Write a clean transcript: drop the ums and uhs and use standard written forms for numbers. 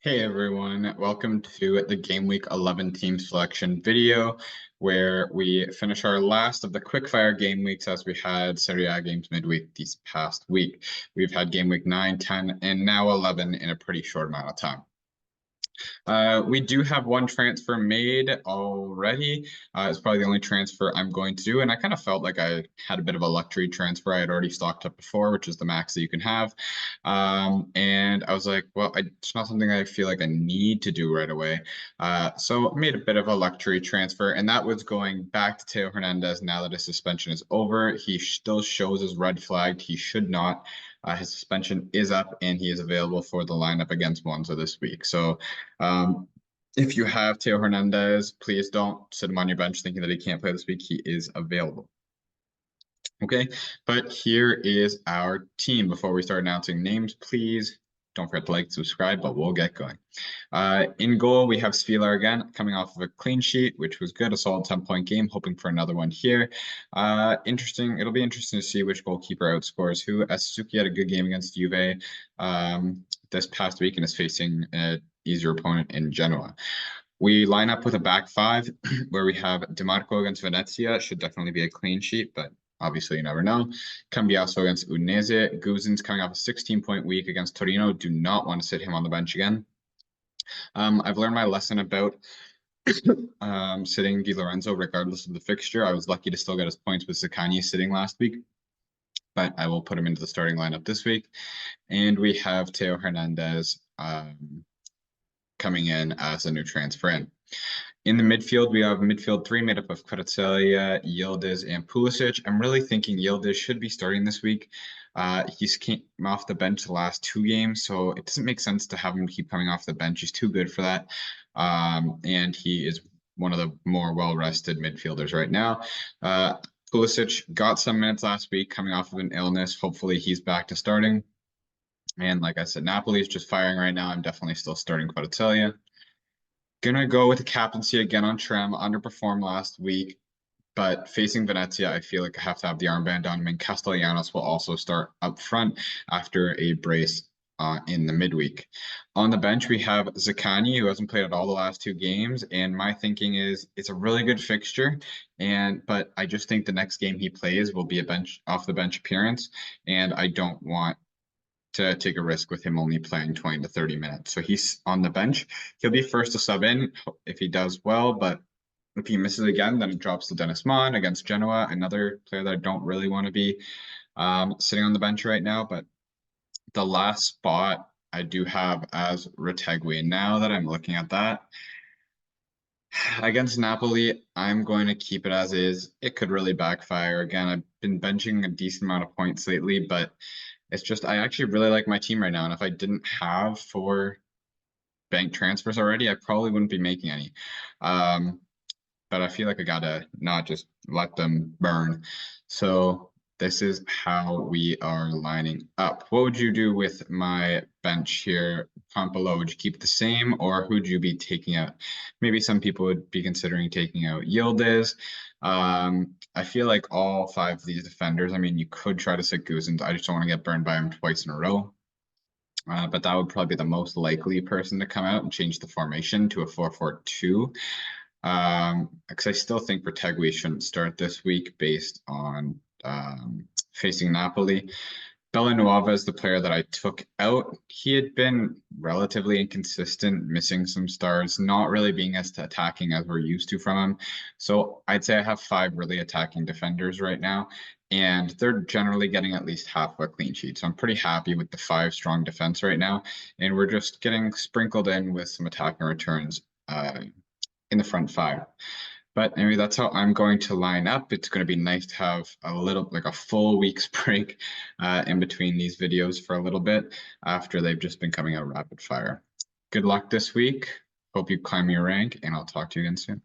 Hey everyone, welcome to the Game Week 11 team selection video, where we finish our last of the quickfire game weeks as we had Serie A games midweek this past week. We've had Game Week 9, 10, and now 11 in a pretty short amount of time. We do have one transfer made already. It's probably the only transfer I'm going to do, and I kind of felt like I had a bit of a luxury transfer. I had already stocked up before, which is the max that you can have. And I was like, well, it's not something I feel like I need to do right away. So I made a bit of a luxury transfer, and that was going back to Teo Hernandez now that his suspension is over. He still shows as red flagged. He should not. His suspension is up, and he is available for the lineup against Monza this week. So if you have Teo Hernandez, please don't sit him on your bench thinking that he can't play this week. He is available. Okay, but here is our team. Before we start announcing names, please don't forget to like, subscribe, but we'll get going. In goal, we have Svilar again, coming off of a clean sheet, which was good, a solid 10-point game, hoping for another one here. It'll be interesting to see which goalkeeper outscores who. Suzuki had a good game against Juve this past week and is facing an easier opponent in Genoa. We line up with a back five where we have DeMarco against Venezia. Should definitely be a clean sheet, but obviously you never know. Cambiaso against Udinese. Guzin's coming off a 16-point week against Torino. Do not want to sit him on the bench again. I've learned my lesson about sitting Di Lorenzo regardless of the fixture. I was lucky to still get his points with Zaccagni sitting last week, but I will put him into the starting lineup this week. And we have Teo Hernandez coming in as a new transfer in. In the midfield, we have midfield three made up of Kvaratskhelia, Yildiz, and Pulisic. I'm really thinking Yildiz should be starting this week. He's came off the bench the last two games, so it doesn't make sense to have him keep coming off the bench. He's too good for that. And he is one of the more well-rested midfielders right now. Pulisic got some minutes last week coming off of an illness. Hopefully he's back to starting. And like I said, Napoli is just firing right now. I'm definitely still starting Kvaratskhelia. Gonna go with the captaincy again on Trem. Underperformed last week, but facing Venezia, I feel like I have to have the armband on. I mean, Castellanos will also start up front after a brace in the midweek. On the bench, we have Zaccagni, who hasn't played at all the last two games, and my thinking is it's a really good fixture, but I just think the next game he plays will be a off the bench appearance, and I don't want to take a risk with him only playing 20 to 30 minutes. So he's on the bench. He'll be first to sub in if he does well, but if he misses again, then it drops to Dennis Mon against Genoa, another player that I don't really want to be sitting on the bench right now. But the last spot I do have as Retegui. Now that I'm looking at that, against Napoli, I'm going to keep it as is. It could really backfire. Again, I've been benching a decent amount of points lately, but it's just I actually really like my team right now. And if I didn't have 4 bank transfers already, I probably wouldn't be making any. But I feel like I gotta not just let them burn. So this is how we are lining up. What would you do with my bench here? Comment below. Would you keep it the same, or who'd you be taking out? Maybe some people would be considering taking out Yildiz. I feel like all 5 of these defenders, I mean, you could try to sit Guzin. I just don't want to get burned by him twice in a row. But that would probably be the most likely person to come out and change the formation to a 4-4-2. Because I still think Retegui shouldn't start this week based on facing Napoli. Bellanuova is the player that I took out. He had been relatively inconsistent, missing some stars, not really being as attacking as we're used to from him. So I'd say I have 5 really attacking defenders right now, and they're generally getting at least half a clean sheet. So I'm pretty happy with the 5 strong defense right now, and we're just getting sprinkled in with some attacking returns in the front 5. But anyway, that's how I'm going to line up. It's going to be nice to have a full week's break in between these videos for a little bit after they've just been coming out rapid fire. Good luck this week. Hope you climb your rank, and I'll talk to you again soon.